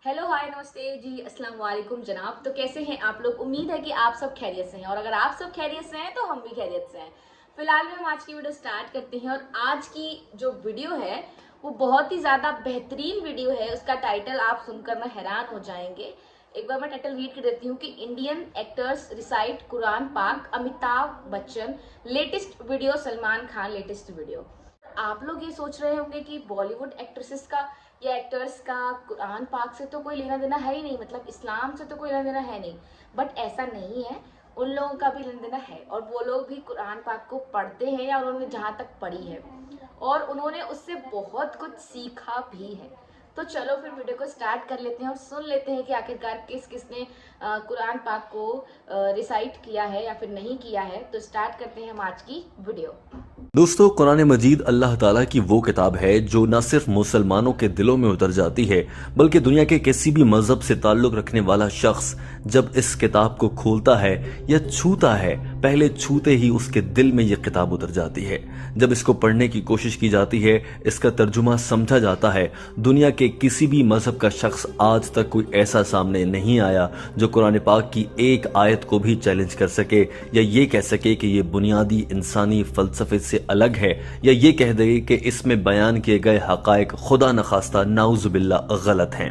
Hello hi नमस्ते जी, अस्सलाम वालेकुम जनाब। तो कैसे हैं आप लोग? उम्मीद है कि आप सब खैरियत से हैं, और अगर आप सब खैरियत से हैं तो हम भी खैरियत से हैं। फिलहाल में हम आज की वीडियो स्टार्ट करते हैं, और आज की जो वीडियो है वो बहुत ही ज़्यादा बेहतरीन वीडियो है। उसका टाइटल आप सुनकर ना हैरान हो जाएंगे। एक बार मैं टाइटल रीड कर देती हूँ कि इंडियन एक्टर्स रिसाइट कुरान पाक, Amitabh Bachchan latest video, Salman Khan latest video. आप लोग ये सोच रहे होंगे कि बॉलीवुड एक्ट्रेसेस का या एक्टर्स का कुरान पाक से तो कोई लेना देना है ही नहीं, मतलब इस्लाम से तो कोई लेना देना है नहीं। बट ऐसा नहीं है, उन लोगों का भी लेना देना है, और वो लोग भी कुरान पाक को पढ़ते हैं, या उन्होंने जहाँ तक पढ़ी है और उन्होंने उससे बहुत कुछ सीखा भी है। तो चलो फिर वीडियो को स्टार्ट कर लेते हैं और सुन लेते हैं कि आखिरकार किस किसने कुरान पाक को रिसाइट किया है या फिर नहीं किया है। तो स्टार्ट करते हैं हम आज की वीडियो। दोस्तों, कुरान मजीद अल्लाह ताला की वो किताब है जो न सिर्फ मुसलमानों के दिलों में उतर जाती है, बल्कि दुनिया के किसी भी मजहब से ताल्लुक रखने वाला शख्स जब इस किताब को खोलता है या छूता है, पहले छूते ही उसके दिल में यह किताब उतर जाती है। जब इसको पढ़ने की कोशिश की जाती है, इसका तर्जुमा समझा जाता है। दुनिया के किसी भी मजहब का शख्स आज तक कोई ऐसा सामने नहीं आया जो कुरान पाक की एक आयत को भी चैलेंज कर सके, या ये कह सके कि ये बुनियादी इंसानी फलसफे से अलग है, या ये कह दे कि इसमें बयान किए गए हकायक खुदा न खास्ता नाउजुबिल्ला गलत हैं।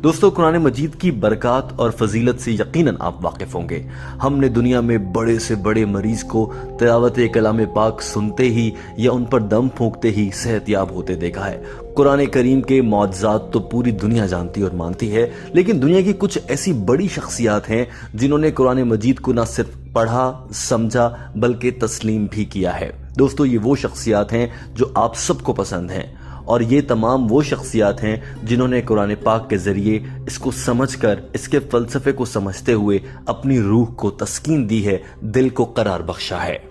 दोस्तों, कुरान मजीद की बरकत और फजीलत से यकीनन आप वाकिफ होंगे। हमने दुनिया में बड़े से बड़े मरीज को तिलावत कलाम पाक सुनते ही या उन पर दम फूंकते ही सेहतयाब होते देखा है। कुरान करीम के मौजज़ात तो पूरी दुनिया जानती और मानती है, लेकिन दुनिया की कुछ ऐसी बड़ी शख्सियात हैं जिन्होंने कुरान मजीद को न सिर्फ पढ़ा, समझा, बल्कि तस्लीम भी किया है। दोस्तों, ये वो शख्सियात हैं जो आप सबको पसंद हैं, और ये तमाम वो शख्सियात हैं जिन्होंने कुरान पाक के जरिए इसको समझकर, इसके फलसफे को समझते हुए अपनी रूह को तस्कीन दी है, दिल को करार बख्शा है।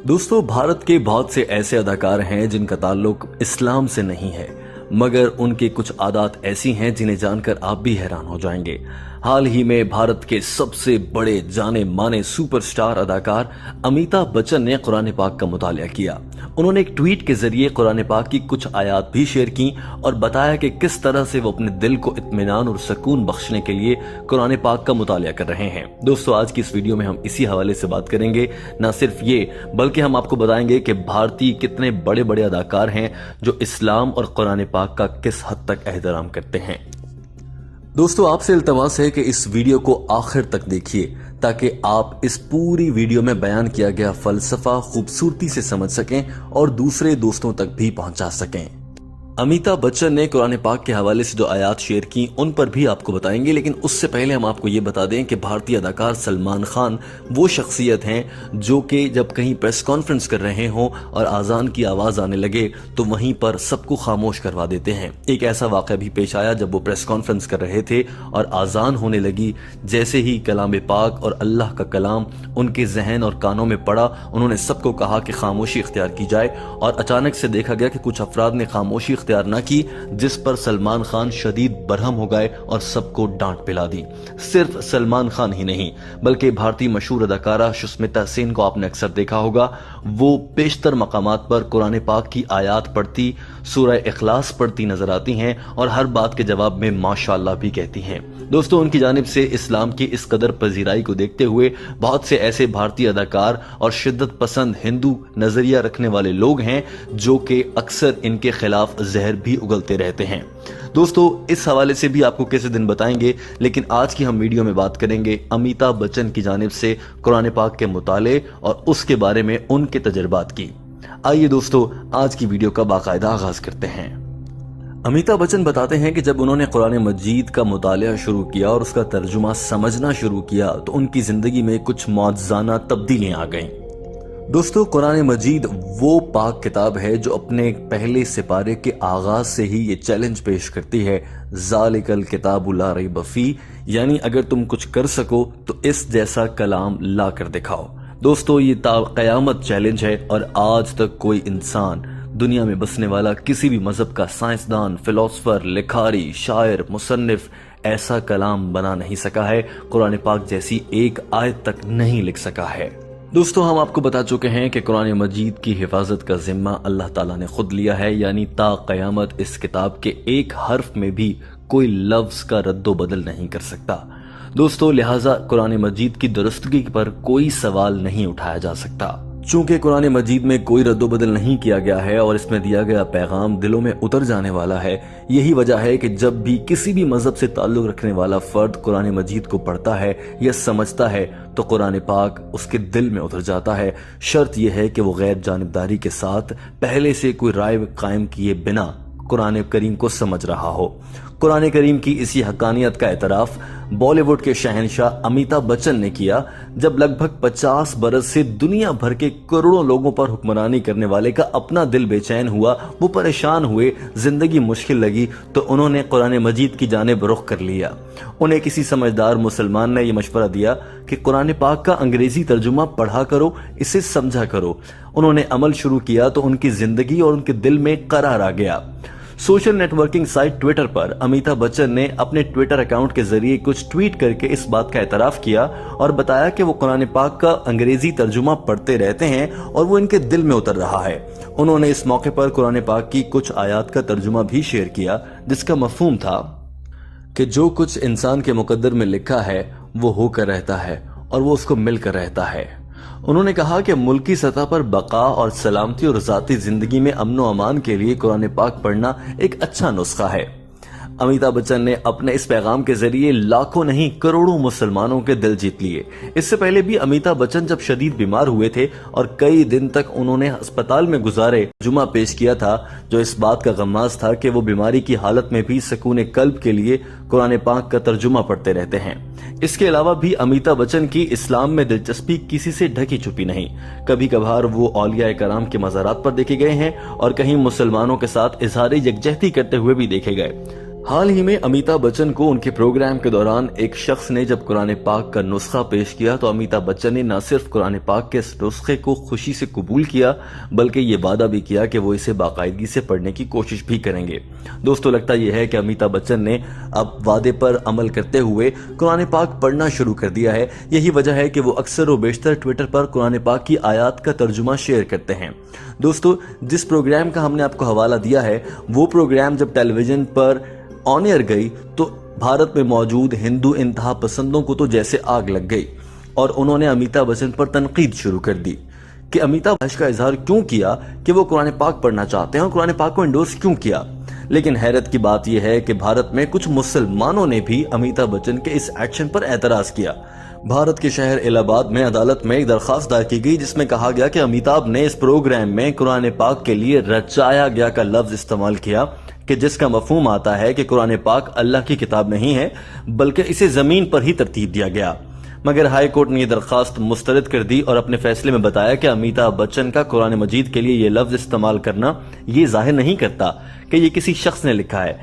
दोस्तों, भारत के बहुत से ऐसे अदाकार हैं जिनका ताल्लुक इस्लाम से नहीं है, मगर उनके कुछ आदात ऐसी हैं जिन्हें जानकर आप भी हैरान हो जाएंगे। हाल ही में भारत के सबसे बड़े जाने माने सुपरस्टार अदाकार अमिताभ बच्चन ने कुरान पाक का मुतालिया किया। उन्होंने एक ट्वीट के जरिए कुरान पाक की कुछ आयात भी शेयर की और बताया कि किस तरह से वो अपने दिल को इत्मीनान और सुकून बख्शने के लिए कुरान पाक का मुतालिया कर रहे हैं। दोस्तों, आज की इस वीडियो में हम इसी हवाले से बात करेंगे। न सिर्फ ये, बल्कि हम आपको बताएंगे कि भारतीय कितने बड़े बड़े अदाकार हैं जो इस्लाम और कुरान पाक का किस हद तक एहतराम करते हैं। दोस्तों, आपसे इल्तमास है कि इस वीडियो को आखिर तक देखिए ताकि आप इस पूरी वीडियो में बयान किया गया फलसफा खूबसूरती से समझ सकें और दूसरे दोस्तों तक भी पहुंचा सकें। अमिताभ बच्चन ने कुरान पाक के हवाले से जो आयात शेयर की उन पर भी आपको बताएंगे, लेकिन उससे पहले हम आपको ये बता दें कि भारतीय अदाकार सलमान खान वो शख्सियत हैं जो कि जब कहीं प्रेस कॉन्फ्रेंस कर रहे हों और आज़ान की आवाज़ आने लगे तो वहीं पर सबको खामोश करवा देते हैं। एक ऐसा वाक़या भी पेश आया जब वो प्रेस कॉन्फ्रेंस कर रहे थे और आज़ान होने लगी। जैसे ही कलाम पाक और अल्लाह का कलाम उनके जहन और कानों में पड़ा, उन्होंने सबको कहा कि खामोशी इख्तियार की जाए, और अचानक से देखा गया कि कुछ अफराद ने खामोशी इख्तियार न की, जिस पर सलमान खान शदीद बरहम हो गए और सबको डांट पिला दी। सिर्फ सलमान खान ही नहीं, बल्कि भारतीय मशहूर अदाकारा सुष्मिता सेन को आपने अक्सर देखा होगा, वो बेशतर मकामात पर कुरान पाक की आयात पढ़ती, सूरह इखलास पढ़ती नजर आती हैं और हर बात के जवाब में माशाअल्लाह भी कहती हैं। दोस्तों, उनकी जानिब से इस्लाम की इस कदर पजीराई को देखते हुए बहुत से ऐसे भारतीय अदाकार और शिद्दत पसंद हिंदू नजरिया रखने वाले लोग हैं जो कि अक्सर इनके खिलाफ जहर भी उगलते रहते हैं। दोस्तों, इस हवाले से भी आपको किसी दिन बताएंगे, लेकिन आज की हम वीडियो में बात करेंगे अमिताभ बच्चन की जानिब से कुरान पाक के मुताले और उसके बारे में उनके तजर्बात की। आइए दोस्तों, आज की वीडियो का बाकायदा आगाज करते हैं। अमिताभ बच्चन बताते हैं कि जब उन्होंने कुरान मजीद का मुतालिया शुरू किया और उसका तर्जुमा समझना शुरू किया तो उनकी जिंदगी में कुछ मौजज़ाना तब्दीलियां आ गईं। दोस्तों, कुरान मजीद वो पाक किताब है जो अपने पहले सिपारे के आगाज से ही ये चैलेंज पेश करती है, ज़ालिकल किताबु ला रैब फीह, यानी अगर तुम कुछ कर सको तो इस जैसा कलाम ला कर दिखाओ। दोस्तों, ये क़यामत चैलेंज है, और आज तक कोई इंसान, दुनिया में बसने वाला किसी भी मजहब का साइंसदान, फिलोसफर, लिखारी, शायर, मुसन्निफ ऐसा कलाम बना नहीं सका है, कुरान पाक जैसी एक आयत तक नहीं लिख सका है। दोस्तों, हम आपको बता चुके हैं कि कुरान मजीद की हिफाजत का जिम्मा अल्लाह ताला ने खुद लिया है, यानी ता क़यामत इस किताब के एक हर्फ में भी کوئی لفظ کا رد و بدل نہیں کر سکتا۔ دوستو لہٰذا قرآن مجید کی درستگی پر کوئی سوال نہیں اٹھایا جا سکتا۔ چونکہ قرآن مجید میں کوئی رد و بدل نہیں کیا گیا ہے اور اس میں دیا گیا پیغام دلوں میں اتر جانے والا ہے، یہی وجہ ہے کہ جب بھی کسی بھی مذہب سے تعلق رکھنے والا فرد قرآن مجید کو پڑھتا ہے یا سمجھتا ہے تو قرآن پاک اس کے دل میں اتر جاتا ہے۔ شرط یہ ہے کہ وہ غیر جانبداری کے ساتھ پہلے سے کوئی رائے قائم کیے بنا قرآن کریم کو سمجھ رہا ہو۔ قرآن کریم کی اسی حقانیت کا اعتراف بالی ووڈ کے شہنشاہ امیتابھ بچن نے کیا جب لگ بھگ 50 برس سے دنیا بھر کے کروڑوں لوگوں پر حکمرانی کرنے والے کا اپنا دل بے چین ہوا، وہ پریشان ہوئے، زندگی مشکل لگی تو انہوں نے قرآن مجید کی جانب رخ کر لیا۔ انہیں کسی سمجھدار مسلمان نے یہ مشورہ دیا کہ قرآن پاک کا انگریزی ترجمہ پڑھا کرو، اسے سمجھا کرو۔ انہوں نے عمل شروع کیا تو ان کی زندگی اور ان کے دل میں قرار آ گیا۔ Social networking site Twitter پر امیتابھ بچن نے اپنے ٹویٹر اکاؤنٹ کے ذریعے کچھ ٹویٹ کر کے اس بات کا اعتراف کیا اور بتایا کہ وہ قرآن پاک کا انگریزی ترجمہ پڑھتے رہتے ہیں اور وہ ان کے دل میں اتر رہا ہے۔ انہوں نے اس موقع پر قرآن پاک کی کچھ آیات کا ترجمہ بھی شیئر کیا جس کا مفہوم تھا کہ جو کچھ انسان کے مقدر میں لکھا ہے وہ ہو کر رہتا ہے اور وہ اس کو مل کر رہتا ہے۔ انہوں نے کہا کہ ملکی سطح پر بقا اور سلامتی اور ذاتی زندگی میں امن و امان کے لیے قرآن پاک پڑھنا ایک اچھا نسخہ ہے۔ امیتابھ بچن نے اپنے اس پیغام کے ذریعے لاکھوں نہیں کروڑوں مسلمانوں کے دل جیت لیے۔ اس سے پہلے بھی امیتابھ بچن جب شدید بیمار ہوئے تھے اور کئی دن تک انہوں نے ہسپتال میں گزارے، جمعہ پیش کیا تھا جو اس بات کا غماز تھا کہ وہ بیماری کی حالت میں بھی سکون قلب کے لیے قرآن پاک کا ترجمہ پڑھتے رہتے ہیں۔ اس کے علاوہ بھی امیتابھ بچن کی اسلام میں دلچسپی کسی سے ڈھکی چھپی نہیں۔ کبھی کبھار وہ اولیاء کرام کے مزارات پر دیکھے گئے ہیں اور کہیں مسلمانوں کے ساتھ اظہار یکجہتی کرتے ہوئے بھی دیکھے گئے۔ حال ہی میں امیتابھ بچن کو ان کے پروگرام کے دوران ایک شخص نے جب قرآن پاک کا نسخہ پیش کیا تو امیتابھ بچن نے نہ صرف قرآن پاک کے اس نسخے کو خوشی سے قبول کیا بلکہ یہ وعدہ بھی کیا کہ وہ اسے باقاعدگی سے پڑھنے کی کوشش بھی کریں گے۔ دوستو لگتا یہ ہے کہ امیتابھ بچن نے اب وعدے پر عمل کرتے ہوئے قرآن پاک پڑھنا شروع کر دیا ہے۔ یہی وجہ ہے کہ وہ اکثر و بیشتر ٹویٹر پر قرآن پاک کی آیات کا ترجمہ شیئر کرتے ہیں۔ دوستو جس پروگرام کا ہم نے آپ کو حوالہ دیا ہے وہ پروگرام جب ٹیلی ویژن پر آن ایئر گئی تو بھارت میں موجود ہندو انتہا پسندوں کو تو جیسے آگ لگ گئی اور انہوں نے امیتابھ بچن پر تنقید شروع کر دی کہ امیتابھ بچن کا اظہار کیوں کیا کہ وہ قرآن پاک پڑھنا چاہتے ہیں اور قرآن پاک کو انڈورس کیوں کیا۔ لیکن حیرت کی بات یہ ہے کہ بھارت میں کچھ مسلمانوں نے بھی امیتابھ بچن کے اس ایکشن پر اعتراض کیا۔ بھارت کے شہر الہ آباد میں عدالت میں ایک درخواست دائر کی گئی جس میں کہا گیا کہ امیتابھ نے اس پروگرام میں قرآن پاک کے لیے رچایا گیا کا لفظ استعمال کیا کہ جس کا مفہوم آتا ہے کہ قرآن پاک اللہ کی کتاب نہیں ہے بلکہ اسے زمین پر ہی ترتیب دیا گیا۔ مگر ہائی کورٹ نے یہ درخواست مسترد کر دی اور اپنے فیصلے میں بتایا کہ امیتابھ بچن کا قرآن مجید کے لیے یہ لفظ استعمال کرنا یہ ظاہر نہیں کرتا کہ یہ کسی شخص نے لکھا ہے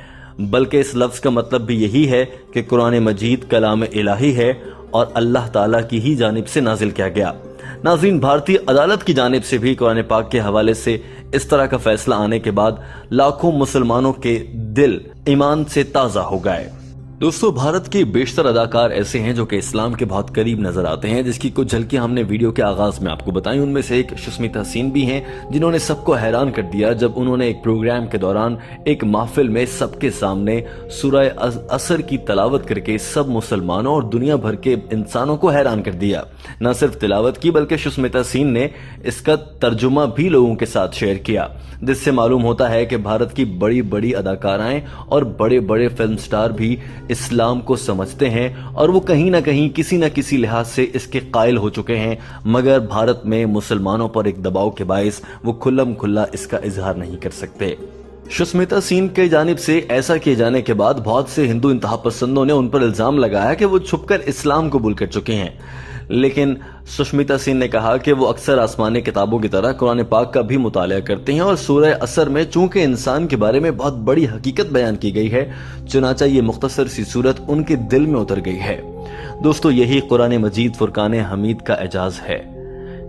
بلکہ اس لفظ کا مطلب بھی یہی ہے کہ قرآن مجید کلام الہی ہے اور اللہ تعالیٰ کی ہی جانب سے نازل کیا گیا۔ ناظرین بھارتی عدالت کی جانب سے بھی قرآن پاک کے حوالے سے اس طرح کا فیصلہ آنے کے بعد لاکھوں مسلمانوں کے دل ایمان سے تازہ ہو گئے۔ دوستو بھارت کے بیشتر اداکار ایسے ہیں جو کہ اسلام کے بہت قریب نظر آتے ہیں جس کی کچھ جھلکیاں ہم نے ویڈیو کے آغاز میں آپ کو بتائیں۔ ان میں سے ایک شسمیتا سین بھی ہیں جنہوں نے سب کو حیران کر دیا جب انہوں نے ایک پروگرام کے دوران ایک محفل میں سب کے سامنے سورہ عصر کی تلاوت کر کے سب مسلمانوں اور دنیا بھر کے انسانوں کو حیران کر دیا۔ نہ صرف تلاوت کی بلکہ شسمیتا سین نے اس کا ترجمہ بھی لوگوں کے ساتھ شیئر کیا جس سے معلوم ہوتا ہے کہ بھارت کی بڑی بڑی اداکارائیں اور بڑے بڑے فلم سٹار بھی اسلام کو سمجھتے ہیں اور وہ کہیں نہ کہیں کسی نہ کسی لحاظ سے اس کے قائل ہو چکے ہیں، مگر بھارت میں مسلمانوں پر ایک دباؤ کے باعث وہ کھلم کھلا اس کا اظہار نہیں کر سکتے۔ شسمیتا سین کی جانب سے ایسا کیے جانے کے بعد بہت سے ہندو انتہا پسندوں نے ان پر الزام لگایا کہ وہ چھپ کر اسلام قبول کر چکے ہیں، لیکن سشمیتا سین نے کہا کہ وہ اکثر آسمانی کتابوں کی طرح قرآن پاک کا بھی مطالعہ کرتے ہیں اور سورہ عصر میں چونکہ انسان کے بارے میں بہت بڑی حقیقت بیان کی گئی ہے چنانچہ یہ مختصر سی صورت ان کے دل میں اتر گئی ہے۔ دوستو یہی قرآن مجید فرقان حمید کا اعجاز ہے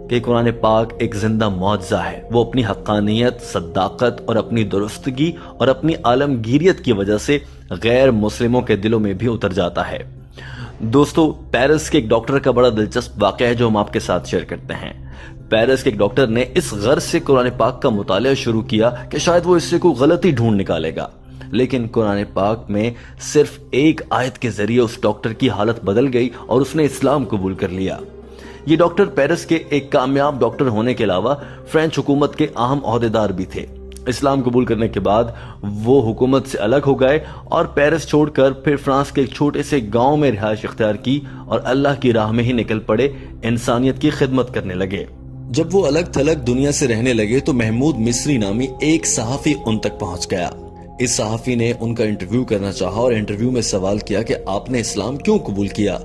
کہ قرآن پاک ایک زندہ معجزہ ہے۔ وہ اپنی حقانیت، صداقت اور اپنی درستگی اور اپنی عالمگیریت کی وجہ سے غیر مسلموں کے دلوں میں بھی اتر جاتا ہے۔ دوستو پیرس کے ایک ڈاکٹر کا بڑا دلچسپ واقعہ ہے جو ہم آپ کے ساتھ شیئر کرتے ہیں۔ پیرس کے ایک ڈاکٹر نے اس غرض سے قرآن پاک کا مطالعہ شروع کیا کہ شاید وہ اس سے کوئی غلطی ڈھونڈ نکالے گا۔ लेकिन कुरान पाक में सिर्फ एक आयत के जरिए उस डॉक्टर की हालत बदल गई और उसने इस्लाम कबूल कर लिया। ये डॉक्टर पेरिस के एक कामयाब डॉक्टर होने के अलावा फ्रेंच हुकूमत के अहम ओहदेदार भी थे। इस्लाम कबूल करने के बाद वो हुकूमत से अलग हो गए और पेरिस छोड़कर फिर फ्रांस के एक छोटे से गांव में रिहाइश इख्तियार की और अल्लाह की राह में ही निकल पड़े, इंसानियत की खिदमत करने लगे। जब वो अलग थलग दुनिया से रहने लगे तो महमूद मिस्री नामी एक सहाफी उन तक पहुंच गया। इस सहाफी ने उनका इंटरव्यू करना चाहा और इंटरव्यू में सवाल किया कि आपने इस्लाम क्यों कबूल किया।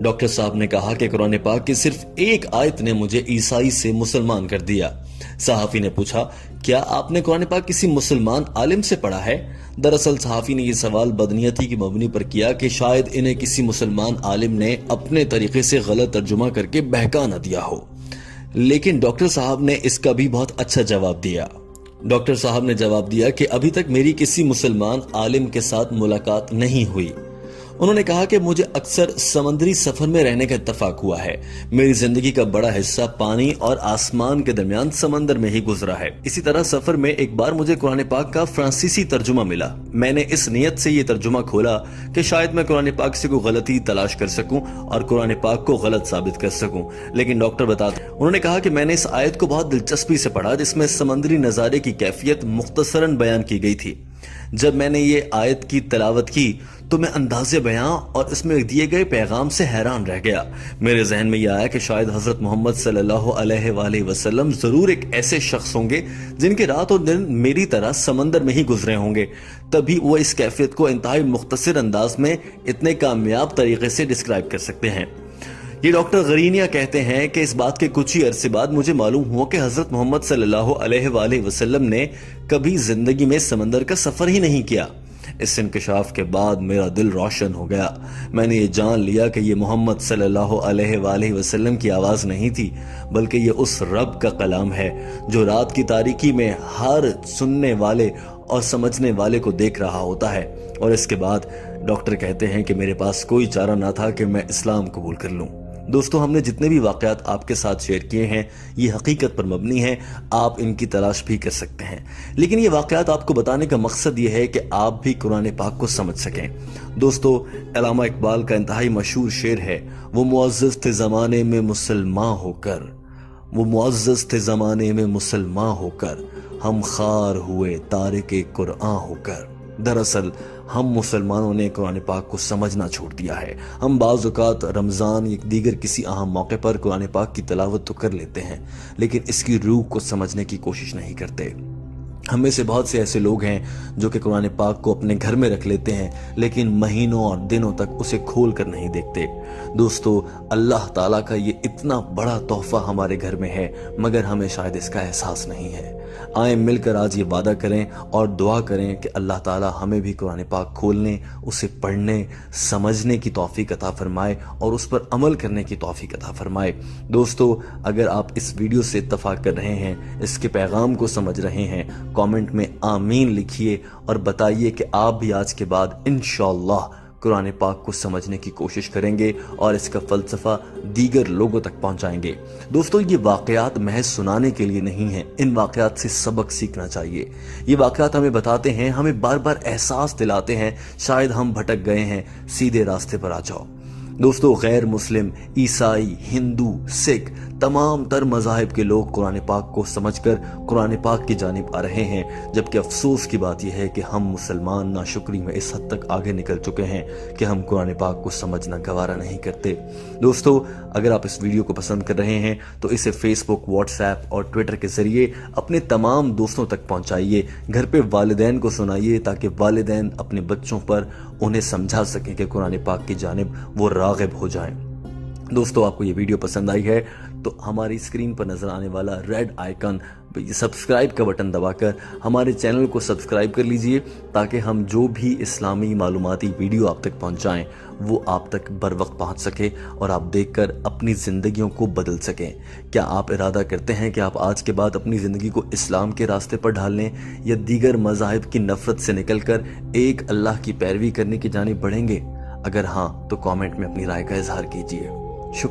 डॉक्टर साहब ने कहा कि कुरान पाक की सिर्फ एक आयत ने मुझे ईसाई से मुसलमान कर दिया। सहाफी ने पूछा, क्या आपने कुरान पाक किसी मुसलमान आलिम से पढ़ा है? दरअसल सहाफी ने यह सवाल बदनीयती की मबनी पर किया कि शायद इन्हें किसी मुसलमान आलिम ने अपने तरीके से गलत तर्जुमा करके बहका न दिया हो। लेकिन डॉक्टर साहब ने इसका भी बहुत अच्छा जवाब दिया। डॉक्टर साहब ने जवाब दिया कि अभी तक मेरी किसी मुसलमान आलिम के साथ मुलाकात नहीं हुई। उन्होंने कहा कि मुझे अक्सर समंदरी सफर में रहने का इत्तेफाक हुआ है। मेरी जिंदगी का बड़ा हिस्सा पानी और आसमान के दरमियान समंदर में ही गुजरा है। इसी तरह सफर में एक बार मुझे कुरान पाक का फ्रांसीसी तर्जुमा मिला। मैंने इस नियत से ये तर्जुमा खोला कि शायद मैं कुरान पाक से कोई गलती तलाश कर सकूं और कुरान पाक को गलत साबित कर सकूं। लेकिन डॉक्टर बताते, उन्होंने कहा कि मैंने इस आयत को बहुत दिलचस्पी से पढ़ा जिसमें समंदरी नजारे की कैफियत मुख्तसरन बयान की गई थी। जब मैंने ये आयत की तिलावत की तो मैं अंदाज़े बयां और इसमें दिए गए पैगाम से हैरान रह गया। मेरे जहन में यह आया कि शायद हजरत मोहम्मद सल्लल्लाहु अलैहि वसल्लम जरूर एक ऐसे शख्स होंगे जिनके रात और दिन मेरी तरह समंदर में ही गुजरे होंगे, तभी वो इस कैफियत को इंतहाई मुख्तसर अंदाज में इतने कामयाब तरीके से डिस्क्राइब कर सकते हैं। ये डॉक्टर गरीनिया कहते हैं कि इस बात के कुछ ही अरसे बाद मुझे मालूम हुआ कि हजरत मोहम्मद सल्लल्लाहु अलैहि वसल्लम ने कभी जिंदगी में समंदर का सफर ही नहीं किया। इस इंकशाफ के बाद मेरा दिल रोशन हो गया। मैंने ये जान लिया कि ये मोहम्मद सल्लल्लाहु अलैहि वसल्लम की आवाज़ नहीं थी, बल्कि ये उस रब का कलाम है जो रात की तारीकी में हर सुनने वाले और समझने वाले को देख रहा होता है। और इसके बाद डॉक्टर कहते हैं कि मेरे पास कोई चारा ना था कि मैं इस्लाम कबूल कर लूँ। दोस्तों, हमने जितने भी वाक़यात आपके साथ शेयर किए हैं ये हकीकत पर मबनी हैं, आप इनकी तलाश भी कर सकते हैं। लेकिन ये वाक़यात आपको बताने का मकसद ये है कि आप भी कुरान पाक को समझ सकें। दोस्तों, अल्लामा इकबाल का इंतहाई मशहूर शेर है, वो मुअज़्ज़ज़ थे ज़माने में मुसलमान होकर, वो मुअज़्ज़ज़ थे ज़माने में मुसलमान होकर, हम खार हुए तारिके कुरान होकर। दरअसल हम मुसलमानों ने कुरान पाक को समझना छोड़ दिया है। हम बाज़ औक़ात रमज़ान या दीगर किसी अहम मौके पर कुरान पाक की तिलावत तो कर लेते हैं, लेकिन इसकी रूह को समझने की कोशिश नहीं करते। हम में से बहुत से ऐसे लोग हैं जो कि कुरान पाक को अपने घर में रख लेते हैं, लेकिन महीनों और दिनों तक उसे खोल कर नहीं देखते। दोस्तों, अल्लाह ताला का ये इतना बड़ा तोहफा हमारे घर में है, मगर हमें शायद इसका एहसास नहीं है। आए मिलकर आज ये वादा करें और दुआ करें कि अल्लाह ताला हमें भी कुरान पाक खोलने, उसे पढ़ने, समझने की तौफीक अता फरमाए और उस पर अमल करने की तौफीक अता फरमाए। दोस्तों, अगर आप इस वीडियो से इत्तफाक कर रहे हैं, इसके पैगाम को समझ रहे हैं, कमेंट में आमीन लिखिए और बताइए कि आप भी आज के बाद इंशाअल्लाह कुरान पाक को समझने की कोशिश करेंगे और इसका फ़लसफ़ा दीगर लोगों तक पहुंचाएंगे। दोस्तों, ये वाक़यात महज सुनाने के लिए नहीं हैं, इन वाक़यात से सबक सीखना चाहिए। ये वाक़यात हमें बताते हैं, हमें बार बार एहसास दिलाते हैं, शायद हम भटक गए हैं, सीधे रास्ते पर आ जाओ। दोस्तों, गैर मुस्लिम, ईसाई, हिंदू, सिख, तमाम तर मज़ाहिब के लोग कुरान पाक को समझकर कुरान पाक की जानिब आ रहे हैं, जबकि अफसोस की बात यह है कि हम मुसलमान नाशुक्री में इस हद तक आगे निकल चुके हैं कि हम कुरान पाक को समझना गवारा नहीं करते। दोस्तों, अगर आप इस वीडियो को पसंद कर रहे हैं तो इसे फेसबुक, व्हाट्सएप और ट्विटर के ज़रिए अपने तमाम दोस्तों तक पहुँचाइए। घर पे वालिदैन को सुनाइए ताकि वालिदैन अपने बच्चों पर उन्हें समझा सकें कि कुरान पाक की जानिब वो राग़िब हो जाएं। दोस्तों, आपको ये वीडियो पसंद आई है तो हमारी स्क्रीन पर नजर आने वाला रेड आइकन सब्सक्राइब का बटन दबाकर हमारे चैनल को सब्सक्राइब कर लीजिए ताकि हम जो भी इस्लामी मालूमाती वीडियो आप तक पहुंचाएं वो आप तक बर वक्त पहुंच सके और आप देखकर अपनी ज़िंदगियों को बदल सकें। क्या आप इरादा करते हैं कि आप आज के बाद अपनी ज़िंदगी को इस्लाम के रास्ते पर ढाल लें या दीगर मज़ाहिब की नफ़रत से निकलकर एक अल्लाह की पैरवी करने की जानिब बढ़ेंगे? अगर हाँ तो कमेंट में अपनी राय का इजहार कीजिए। शुक्रिया।